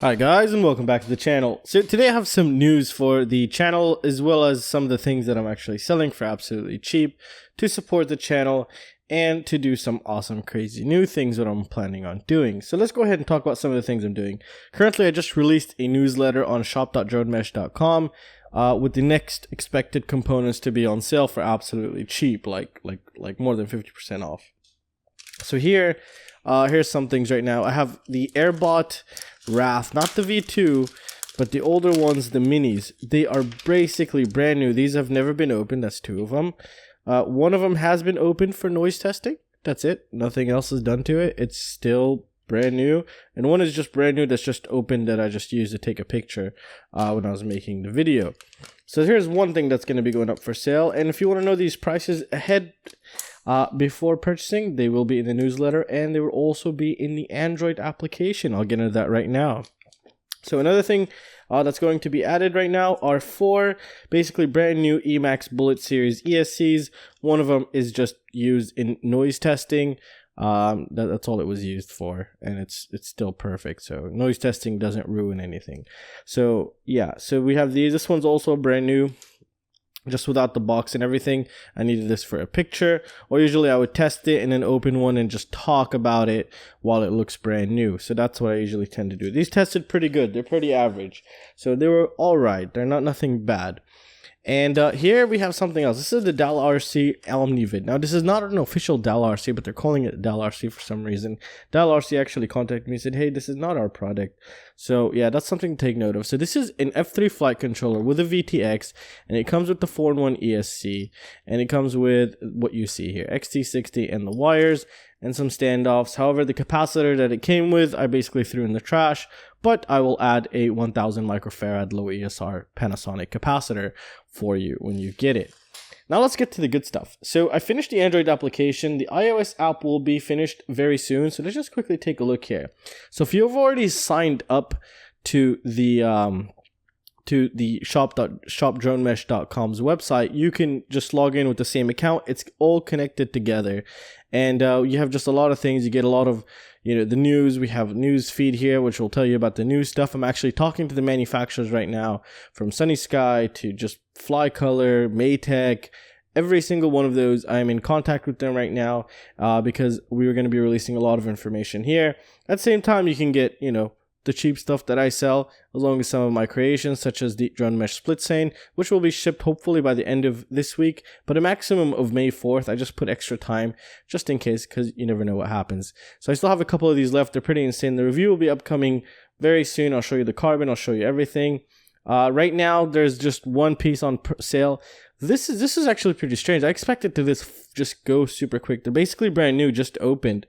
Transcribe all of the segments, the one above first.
Hi guys, and welcome back to the channel. So today I have some news for the channel as well as some of the things that I'm actually selling for absolutely cheap to support the channel and to do some awesome crazy new things that I'm planning on doing. So let's go ahead and talk about some of the things I'm doing. Currently I just released a newsletter on shop.dronemesh.com with the next expected components to be on sale for absolutely cheap, like more than 50% off. So here's some things right now. I have the Airbot Raptor, not the V2, but the older ones, the minis. They are basically brand new. These have never been opened. That's two of them. One of them has been opened for noise testing. That's it. Nothing else is done to it. It's still brand new. And one is just brand new that's just opened that I just used to take a picture when I was making the video. So here's one thing that's going to be going up for sale. And if you want to know these prices ahead before purchasing, they will be in the newsletter and they will also be in the Android application. I'll get into that right now. So another thing that's going to be added right now are four basically brand new Emax Bullet series ESCs. One of them is just used in noise testing. That's all it was used for, and it's still perfect. So noise testing doesn't ruin anything. So yeah, so we have these. This one's also brand new, just without the box and everything. I needed this for a picture, or usually I would test it and then open one and just talk about it while it looks brand new. So that's what I usually tend to do. These tested pretty good. They're pretty average. So they were all right. They're nothing bad. And here we have something else. This is the Dalrc Omnivid. Now, this is not an official Dalrc, but they're calling it Dalrc for some reason. Dalrc actually contacted me and said, hey, this is not our product. So, yeah, that's something to take note of. So, this is an F3 flight controller with a VTX, and it comes with the 4-in-1 ESC, and it comes with what you see here, Xt60 and the wires, and some standoffs. However, the capacitor that it came with, I basically threw in the trash, but I will add a 1000 microfarad low ESR Panasonic capacitor for you when you get it. Now let's get to the good stuff. So I finished the Android application. The iOS app will be finished very soon. So let's just quickly take a look here. So if you've already signed up to the shop.dronemesh.com's website, you can just log in with the same account. It's all connected together, and you have just a lot of things. You get a lot of, the news. We have news feed here, which will tell you about the new stuff. I'm actually talking to the manufacturers right now, from Sunny Sky to just FlyColor, Maytech. Every single one of those, I'm in contact with them right now because we are going to be releasing a lot of information here. At the same time, you can get, the cheap stuff that I sell, along with some of my creations, such as the DroneMesh split scene, which will be shipped hopefully by the end of this week, but a maximum of May 4th. I just put extra time just in case, because you never know what happens. So I still have a couple of these left. They're pretty insane. The review will be upcoming very soon. I'll show you the carbon. I'll show you everything. Right now, there's just one piece on sale. This is actually pretty strange. I expected to just go super quick. They're basically brand new, just opened.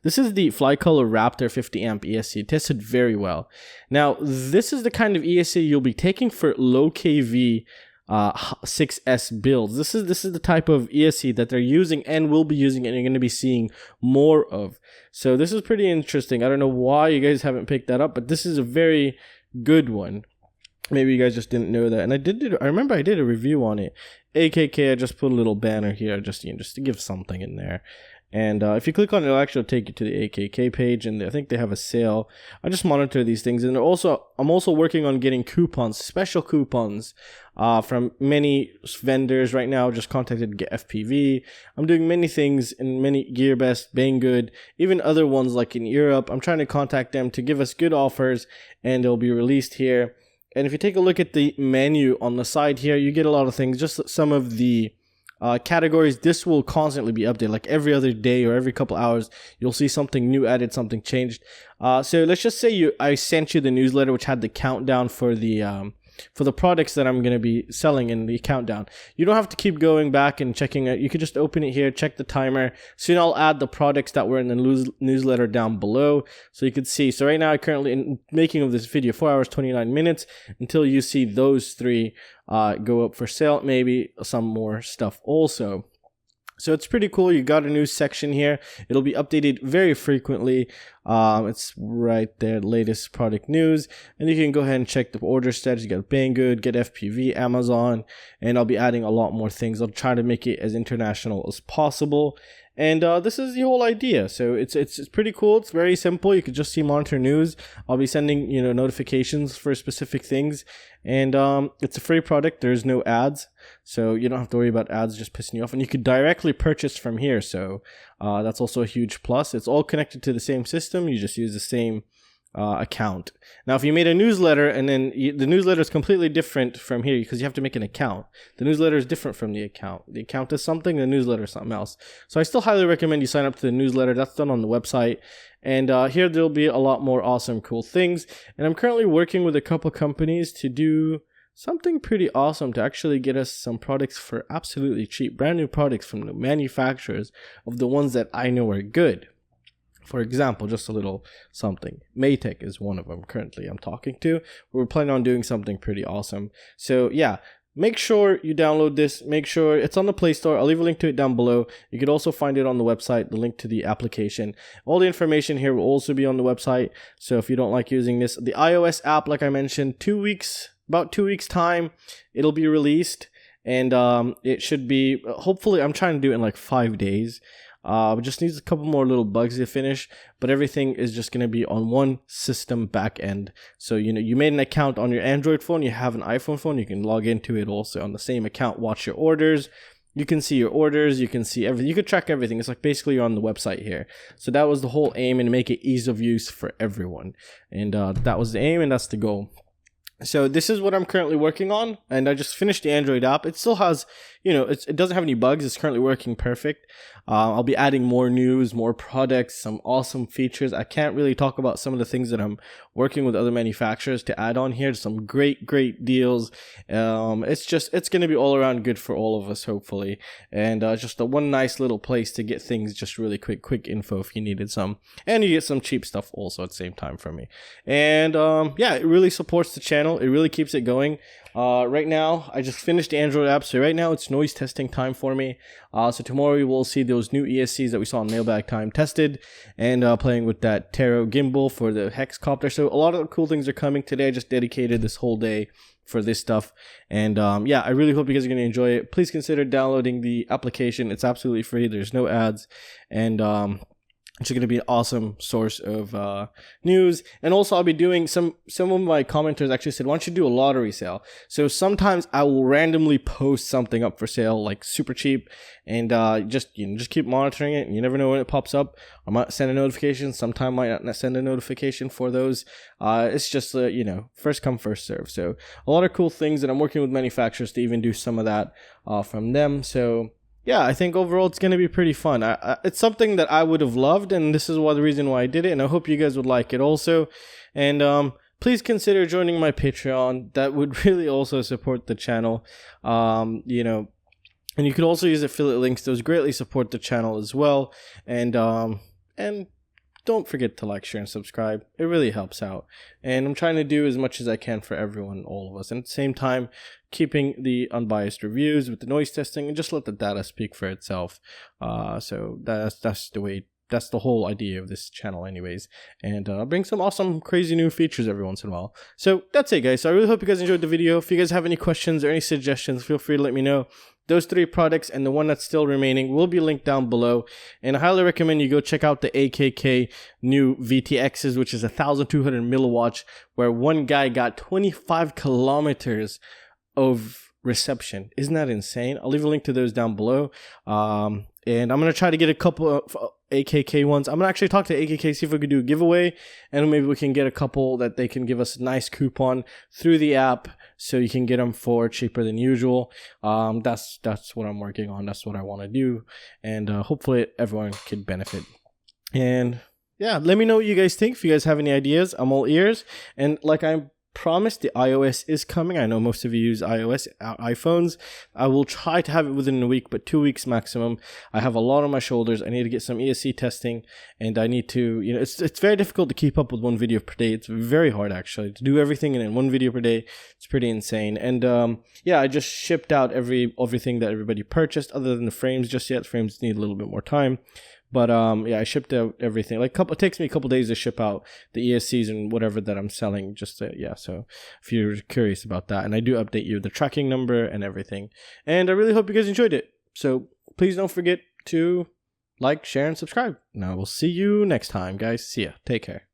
This is the FlyColor Raptor 50 amp ESC, tested very well. Now, this is the kind of ESC you'll be taking for low kV 6S builds. This is the type of ESC that they're using and will be using, and you're going to be seeing more of. So this is pretty interesting. I don't know why you guys haven't picked that up, but this is a very good one. Maybe you guys just didn't know that. And I remember I did a review on it. AKK, I just put a little banner here just to give something in there. And if you click on it, it'll actually take you to the AKK page, and I think they have a sale. I just monitor these things, and I'm also working on getting coupons, special coupons, from many vendors right now. Just contacted Get FPV. I'm doing many things in many GearBest, Banggood, even other ones like in Europe. I'm trying to contact them to give us good offers, and they'll be released here. And if you take a look at the menu on the side here, you get a lot of things. Just some of the categories. This will constantly be updated, like every other day or every couple hours you'll see something new added, something changed. So let's just say I sent you the newsletter which had the countdown for the products that I'm going to be selling in the countdown. You don't have to keep going back and checking it. You could just open it here, check the timer. Soon I'll add the products that were in the newsletter down below so you could see. So right now, I currently, in making of this video, 4 hours 29 minutes until you see those three go up for sale. Maybe some more stuff also. So it's pretty cool. You got a new section here. It'll be updated very frequently. It's right there, latest product news. And you can go ahead and check the order status. You got Banggood, Get FPV, Amazon, and I'll be adding a lot more things. I'll try to make it as international as possible. And this is the whole idea. So it's pretty cool. It's very simple. You could just see monitor news. I'll be sending, you know, notifications for specific things, and it's a free product. There's no ads, so you don't have to worry about ads just pissing you off, and you could directly purchase from here. So that's also a huge plus. It's all connected to the same system. You just use the same account. Now, if you made a newsletter and then the newsletter is completely different from here because you have to make an account. The newsletter is different from the account. The account is something, the newsletter is something else. So I still highly recommend you sign up to the newsletter. That's done on the website. And here there'll be a lot more awesome, cool things. And I'm currently working with a couple companies to do something pretty awesome to actually get us some products for absolutely cheap. Brand new products from the manufacturers of the ones that I know are good. For example, just a little something. Maytech is one of them currently I'm talking to. We're planning on doing something pretty awesome. So yeah, make sure you download this. Make sure it's on the Play Store. I'll leave a link to it down below. You could also find it on the website, the link to the application. All the information here will also be on the website. So if you don't like using this, the iOS app, like I mentioned, about 2 weeks time, it'll be released. And it should be, hopefully, I'm trying to do it in like 5 days. It just needs a couple more little bugs to finish, but everything is just going to be on one system back end. So, you know, you made an account on your Android phone, you have an iPhone phone, you can log into it also on the same account, watch your orders. You can see your orders, you can see everything, you can track everything. It's like basically you're on the website here. So that was the whole aim, and make it ease of use for everyone. And that was the aim, and that's the goal. So this is what I'm currently working on, and I just finished the Android app. It still has, you know, it doesn't have any bugs. It's currently working perfect. I'll be adding more news, more products, some awesome features. I can't really talk about some of the things that I'm working with other manufacturers to add on here. Some great deals. It's going to be all around good for all of us, hopefully. And just a one nice little place to get things just really quick info if you needed some. And you get some cheap stuff also at the same time from me. And yeah, it really supports the channel. It really keeps it going. Right now, I just finished the Android app, so right now it's noise testing time for me. So tomorrow we will see those new ESCs that we saw in mailbag time tested, and playing with that Taro gimbal for the Hexcopter. So a lot of cool things are coming today. I just dedicated this whole day for this stuff, and yeah, I really hope you guys are going to enjoy it. Please consider downloading the application. It's absolutely free. There's no ads, and it's going to be an awesome source of news. And also, I'll be doing some of my commenters actually said, why don't you do a lottery sale? So sometimes I will randomly post something up for sale, like super cheap, and just keep monitoring it. You never know when it pops up. I might send a notification. Sometime I might not send a notification for those. It's just you know, first come, first serve. So a lot of cool things, and I'm working with manufacturers to even do some of that from them. So yeah, I think overall it's going to be pretty fun. It's something that I would have loved, and this is the reason why I did it, and I hope you guys would like it also. And please consider joining my Patreon. That would really also support the channel. You know, and you could also use affiliate links. Those greatly support the channel as well. And don't forget to like, share, and subscribe. It really helps out. And I'm trying to do as much as I can for everyone, all of us. And at the same time, keeping the unbiased reviews with the noise testing, and just let the data speak for itself. So that's the whole idea of this channel anyways. And bring some awesome, crazy new features every once in a while. So that's it, guys. So I really hope you guys enjoyed the video. If you guys have any questions or any suggestions, feel free to let me know. Those 3 products and the one that's still remaining will be linked down below. And I highly recommend you go check out the AKK new VTXs, which is 1,200 milliwatts, where one guy got 25 kilometers of reception. Isn't that insane? I'll leave a link to those down below. And I'm going to try to get a couple of AKK ones. I'm going to actually talk to AKK, see if we could do a giveaway, and maybe we can get a couple that they can give us a nice coupon through the app, so you can get them for cheaper than usual. That's what I'm working on. That's what I want to do, and hopefully everyone can benefit. And yeah, let me know what you guys think. If you guys have any ideas, I'm all ears. And like I promised, the iOS is coming. I know most of you use iOS iPhones. I will try to have it within a week, but 2 weeks maximum. I have a lot on my shoulders. I need to get some ESC testing, and I need to, you know, it's very difficult to keep up with one video per day. It's very hard actually to do everything in one video per day. It's pretty insane. And yeah, I just shipped out everything that everybody purchased, other than the frames just yet. Frames need a little bit more time. But yeah, I shipped out everything. Like it takes me a couple days to ship out the ESCs and whatever that I'm selling. Just yeah, so if you're curious about that, and I do update you the tracking number and everything. And I really hope you guys enjoyed it. So please don't forget to like, share, and subscribe. Now we'll see you next time, guys. See ya. Take care.